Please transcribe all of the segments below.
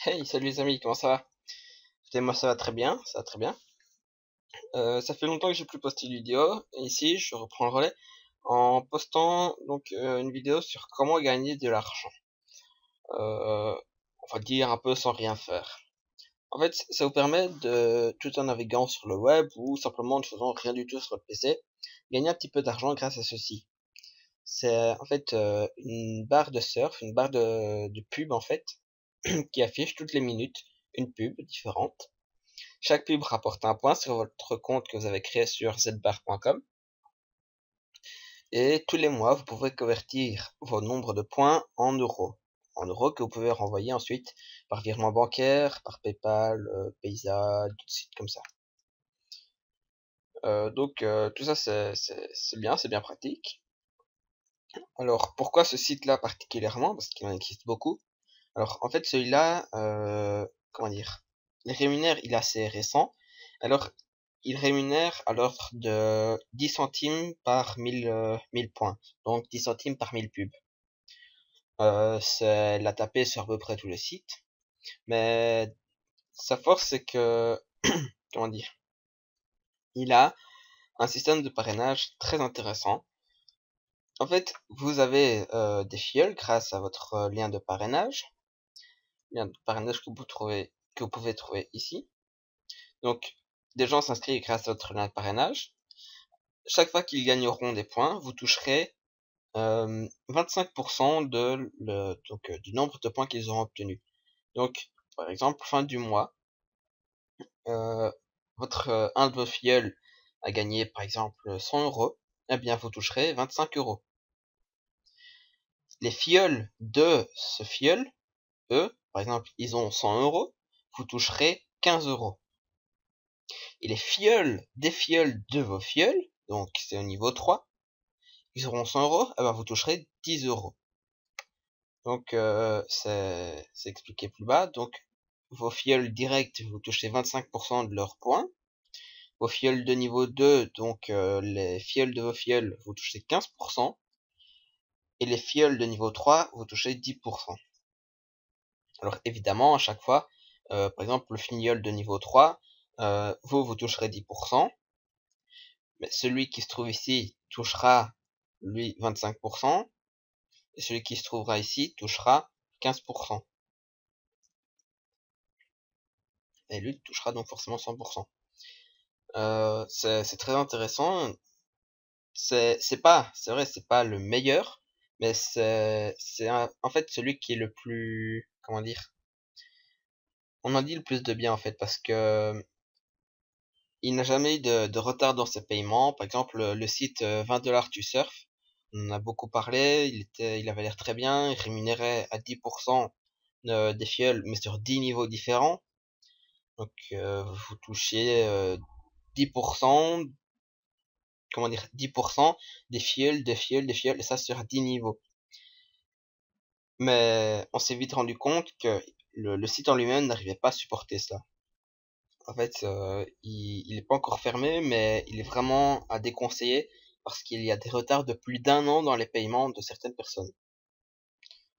Hey, salut les amis, comment ça va? Écoutez, moi ça va très bien, ça va très bien. Ça fait longtemps que j'ai plus posté de vidéo, et ici je reprends le relais en postant une vidéo sur comment gagner de l'argent. Euh, on va dire un peu sans rien faire. En fait, ça vous permet de, tout en naviguant sur le web ou simplement en ne faisant rien du tout sur votre PC, gagner un petit peu d'argent grâce à ceci. C'est en fait une barre de surf, une barre de pub en fait, qui affiche toutes les minutes une pub différente. Chaque pub rapporte un point sur votre compte que vous avez créé sur zbar.com. Et tous les mois, vous pouvez convertir vos nombres de points en euros. En euros que vous pouvez renvoyer ensuite par virement bancaire, par PayPal, Paysa, tout de suite comme ça. Tout ça c'est bien pratique. Alors pourquoi ce site-là particulièrement? Parce qu'il en existe beaucoup. Alors en fait celui-là, comment dire, il rémunère, il est assez récent. Alors il rémunère à l'ordre de 10 centimes par 1000 points. Donc 10 centimes par 1000 pubs. C'est la taper sur à peu près tous les sites. Mais sa force c'est que, comment dire, il a un système de parrainage très intéressant. En fait, vous avez des filleuls grâce à votre lien de parrainage que vous pouvez trouver ici. Donc, des gens s'inscrivent grâce à votre lien de parrainage. Chaque fois qu'ils gagneront des points, vous toucherez 25% du nombre de points qu'ils auront obtenu. Donc, par exemple, fin du mois, euh, un de vos filleuls a gagné, par exemple, 100 euros, eh bien, vous toucherez 25 euros. Les filleuls de ce filleul, eux, par exemple, ils ont 100 euros, vous toucherez 15 euros. Et les filleuls des filleuls de vos filleuls, donc c'est au niveau 3, ils auront 100 euros, eh ben vous toucherez 10 euros. Donc c'est expliqué plus bas. Donc vos filleuls directs, vous touchez 25% de leurs points. Vos filleuls de niveau 2, donc les filleuls de vos filleuls, vous touchez 15%. Et les filleuls de niveau 3, vous touchez 10%. Alors évidemment, à chaque fois, par exemple, le filleul de niveau 3, vous toucherez 10%. Mais celui qui se trouve ici touchera, lui, 25%. Et celui qui se trouvera ici touchera 15%. Et lui touchera donc forcément 100%. C'est très intéressant. C'est vrai, c'est pas le meilleur, mais en fait celui qui est le plus, comment dire, on en dit le plus de bien en fait, parce que il n'a jamais eu de retard dans ses paiements. Par exemple, le site 20$ tu surf, on en a beaucoup parlé, il avait l'air très bien, il rémunérait à 10% des fioles, mais sur 10 niveaux différents. Donc, vous touchiez 10%, comment dire, 10% des fioles, des fioles, des fioles, et ça sur 10 niveaux. Mais on s'est vite rendu compte que le site en lui-même n'arrivait pas à supporter ça. En fait, il est pas encore fermé, mais il est vraiment à déconseiller parce qu'il y a des retards de plus d'un an dans les paiements de certaines personnes,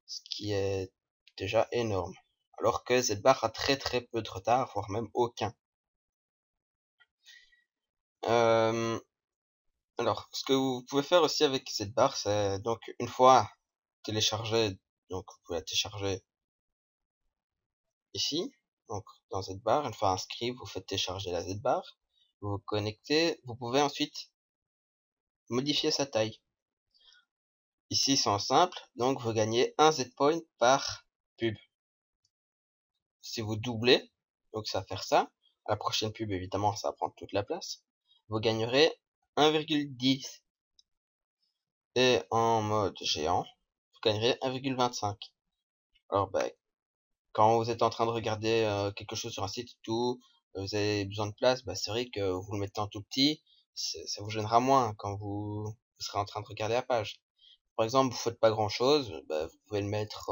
ce qui est déjà énorme. Alors que Zbar a très très peu de retard, voire même aucun. Euh, alors, ce que vous pouvez faire aussi avec Zbar, c'est donc une fois téléchargé, donc vous pouvez la télécharger ici, donc dans Zbar. Une fois inscrit, vous faites télécharger la Zbar, vous vous connectez, vous pouvez ensuite modifier sa taille. Ici, c'est en simple, donc vous gagnez un Z-point par pub. Si vous doublez, donc ça va faire ça, à la prochaine pub, évidemment, ça va prendre toute la place, vous gagnerez 1,10. Et en mode géant, vous gagnerez 1,25. Alors, quand vous êtes en train de regarder quelque chose sur un site et tout, vous avez besoin de place, c'est vrai que vous le mettez en tout petit, ça vous gênera moins quand vous serez en train de regarder la page. Par exemple, vous faites pas grand chose, vous pouvez le mettre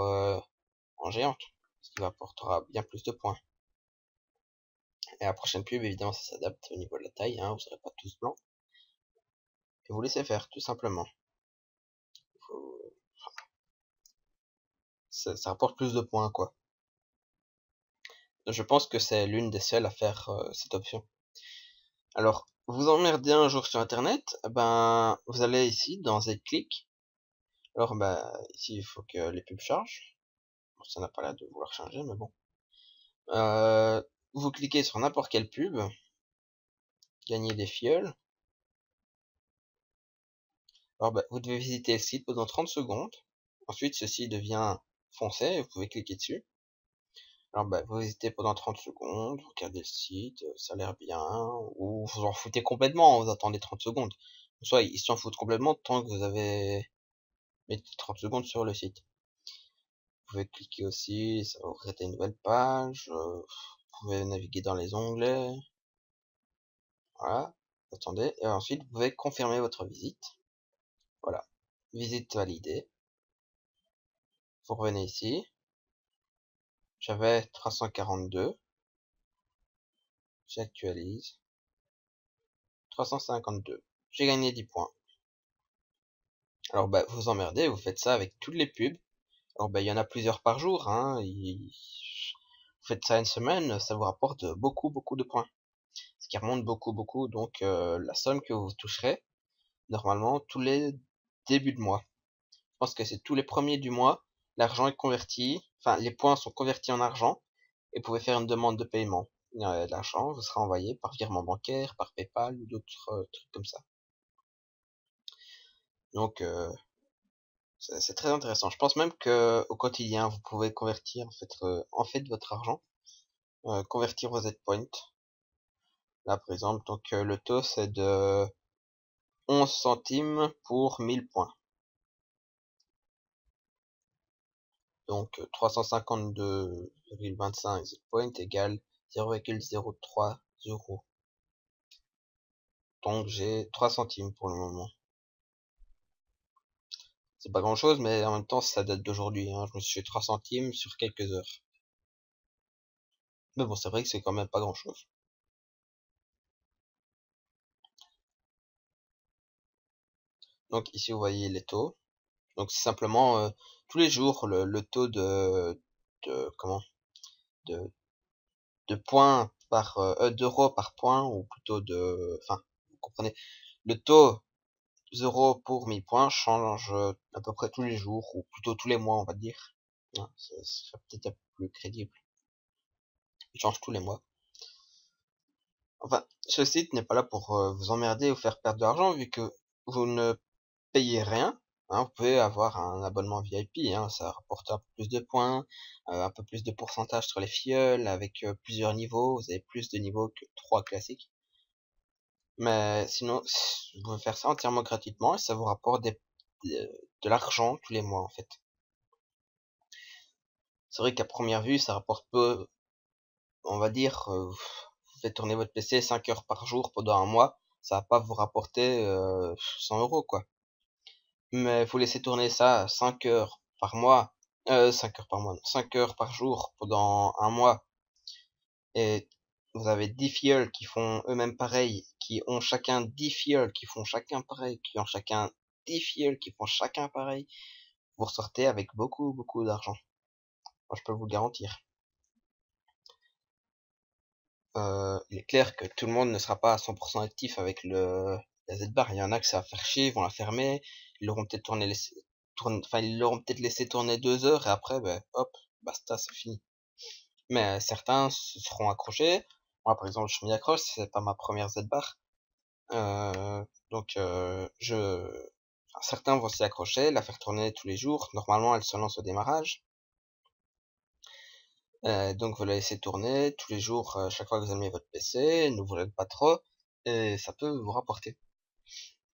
en géante, ce qui vous apportera bien plus de points. Et la prochaine pub, évidemment, ça s'adapte au niveau de la taille, hein, vous serez pas tous blancs. Et vous laissez faire, tout simplement. Faut- ça rapporte plus de points, quoi. Je pense que c'est l'une des seules à faire cette option. Alors, vous emmerdez un jour sur internet, ben vous allez ici dans Z-Click. Alors ici il faut que les pubs chargent. Bon, ça n'a pas l'air de vouloir changer, mais bon. Vous cliquez sur n'importe quelle pub, gagner des fioles. Alors vous devez visiter le site pendant 30 secondes. Ensuite ceci devient foncé et vous pouvez cliquer dessus. Alors vous visitez pendant 30 secondes, vous regardez le site, ça a l'air bien, ou vous en foutez complètement, vous attendez 30 secondes. Soit ils s'en foutent complètement tant que vous avez mis 30 secondes sur le site. Vous pouvez cliquer aussi, ça va ouvrir une nouvelle page, vous pouvez naviguer dans les onglets. Voilà, attendez, et ensuite vous pouvez confirmer votre visite. Voilà, visite validée. Vous revenez ici. J'avais 342. J'actualise. 352. J'ai gagné 10 points. Alors vous emmerdez, vous faites ça avec toutes les pubs. Alors il y en a plusieurs par jour, hein. Vous faites ça une semaine, ça vous rapporte beaucoup de points. Ce qui remonte beaucoup, donc la somme que vous toucherez, normalement, tous les débuts de mois. Je pense que c'est tous les premiers du mois, l'argent est converti, enfin les points sont convertis en argent, et vous pouvez faire une demande de paiement. L'argent vous sera envoyé par virement bancaire, par PayPal ou d'autres trucs comme ça. Donc c'est très intéressant. Je pense même que au quotidien, vous pouvez convertir en fait votre argent, convertir vos Z-Points. Là, par exemple, donc le taux c'est de 11 centimes pour 1000 points. Donc 352,25 Z-Points égale 0,03 euros. Donc j'ai 3 centimes pour le moment. C'est pas grand chose, mais en même temps ça date d'aujourd'hui, hein. Je me suis fait 3 centimes sur quelques heures. Mais bon, c'est vrai que c'est quand même pas grand chose. Donc ici vous voyez les taux. Donc c'est simplement tous les jours le taux comment de, de points par d'euros par point, ou plutôt enfin vous comprenez, le taux 0 pour 1000 points change à peu près tous les jours, ou plutôt tous les mois on va dire. Hein, ce serait peut-être un peu plus crédible. Il change tous les mois. Enfin, ce site n'est pas là pour vous emmerder ou faire perdre de l'argent, vu que vous ne payez rien. Hein, vous pouvez avoir un abonnement VIP, hein, ça rapporte un peu plus de points, un peu plus de pourcentage sur les fioles, avec plusieurs niveaux. Vous avez plus de niveaux que 3 classiques. Mais sinon, vous pouvez faire ça entièrement gratuitement et ça vous rapporte de l'argent tous les mois en fait. C'est vrai qu'à première vue, ça rapporte peu, on va dire, vous faites tourner votre PC 5 heures par jour pendant un mois, ça va pas vous rapporter 100 euros quoi. Mais vous laissez tourner ça 5 heures par mois, 5 heures par mois, 5 heures par jour pendant un mois, et vous avez 10 fioles qui font eux-mêmes pareil, qui ont chacun 10 fioles, qui font chacun pareil, qui ont chacun 10 fioles, qui font chacun pareil, vous ressortez avec beaucoup d'argent. Moi, je peux vous le garantir. Il est clair que tout le monde ne sera pas à 100% actif avec la Z-Bar. Il y en a que ça va faire chier, ils vont la fermer, ils l'auront peut-être ils l'auront peut-être laissé tourner 2 heures et après, hop, basta, c'est fini. Mais certains se seront accrochés. Moi, par exemple, je m'y accroche, c'est pas ma première Z-Bar. Donc, certains vont s'y accrocher, la faire tourner tous les jours. Normalement, elle se lance au démarrage. Donc vous la laissez tourner tous les jours, chaque fois que vous allumez votre PC, ne vous l'aide pas trop, et ça peut vous rapporter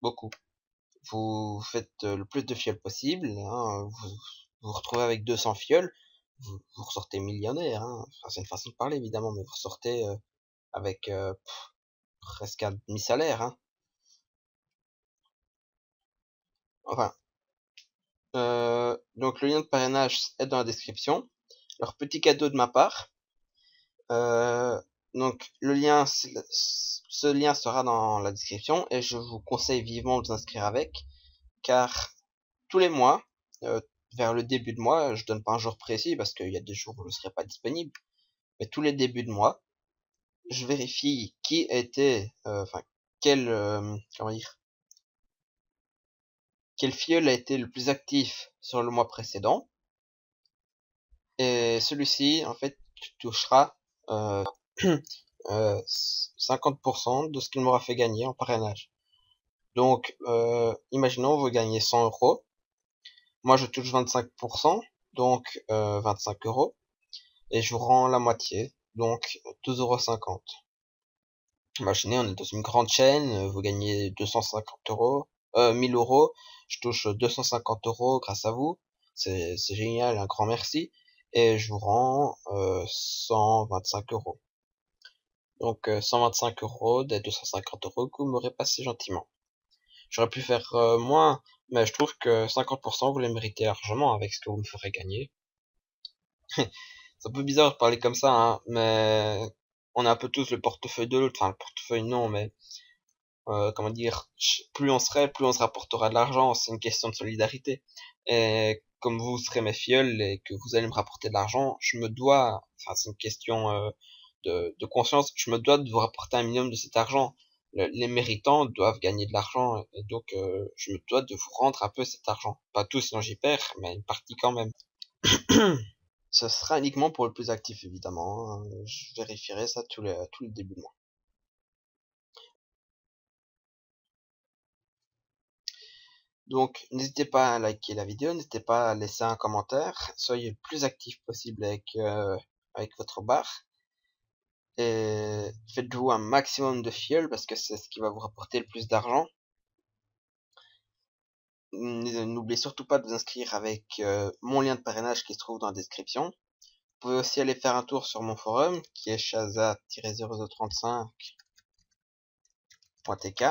beaucoup. Vous faites le plus de fioles possible, hein, vous vous retrouvez avec 200 fioles, vous ressortez millionnaire, hein. Enfin, c'est une façon de parler évidemment, mais vous ressortez avec presque un demi-salaire, hein. Enfin, donc le lien de parrainage est dans la description. Alors petit cadeau de ma part. Donc ce lien sera dans la description et je vous conseille vivement de vous inscrire avec, car tous les mois, vers le début de mois, je donne pas un jour précis parce qu'il y a des jours où je ne serai pas disponible, mais tous les débuts de mois, je vérifie qui était, enfin, quel, comment dire, quel filleul a été le plus actif sur le mois précédent. Et celui-ci, en fait, touchera 50% de ce qu'il m'aura fait gagner en parrainage. Donc, imaginons vous gagnez 100 euros. Moi, je touche 25%, donc 25 euros. Et je vous rends la moitié, donc 12,50 euros. Imaginez, on est dans une grande chaîne, vous gagnez 250 euros, 1000 euros. Je touche 250 euros grâce à vous. C'est génial, un grand merci. Et je vous rends 125 euros. Donc 125 euros des 250 euros que vous m'aurez passé gentiment. J'aurais pu faire moins, mais je trouve que 50% vous les méritez largement avec ce que vous me ferez gagner. C'est un peu bizarre de parler comme ça, hein, mais on a un peu tous le portefeuille de l'autre. Enfin, le portefeuille non, mais comment dire, plus on serait, plus on se rapportera de l'argent. C'est une question de solidarité. Et comme vous serez mes filleuls et que vous allez me rapporter de l'argent, je me dois, enfin c'est une question de conscience, je me dois de vous rapporter un minimum de cet argent. Les méritants doivent gagner de l'argent et donc je me dois de vous rendre un peu cet argent. Pas tout sinon j'y perds, mais une partie quand même. Ce sera uniquement pour le plus actif évidemment, hein. Je vérifierai ça tous les débuts de mois. Donc n'hésitez pas à liker la vidéo, n'hésitez pas à laisser un commentaire, soyez le plus actif possible avec votre barre. Et faites-vous un maximum de fioles parce que c'est ce qui va vous rapporter le plus d'argent. N'oubliez surtout pas de vous inscrire avec mon lien de parrainage qui se trouve dans la description. Vous pouvez aussi aller faire un tour sur mon forum qui est chaza-035.tk.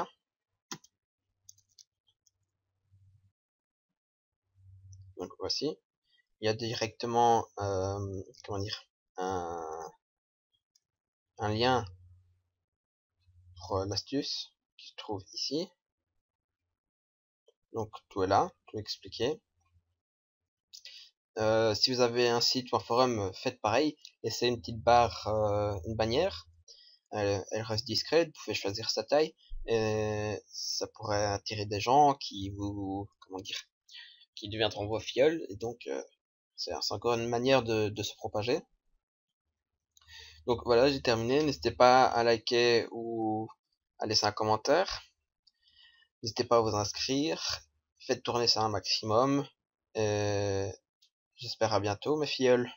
Donc voici. Il y a directement comment dire un lien pour l'astuce qui se trouve ici. Donc tout est là, tout expliqué. Si vous avez un site ou un forum, faites pareil, laissez une petite barre, une bannière, elle reste discrète, vous pouvez choisir sa taille, et ça pourrait attirer des gens qui vous, comment dire, qui deviendront vos filleuls, et donc c'est encore une manière de se propager. Donc voilà, j'ai terminé, n'hésitez pas à liker ou à laisser un commentaire, n'hésitez pas à vous inscrire, faites tourner ça un maximum, et j'espère à bientôt mes filleuls.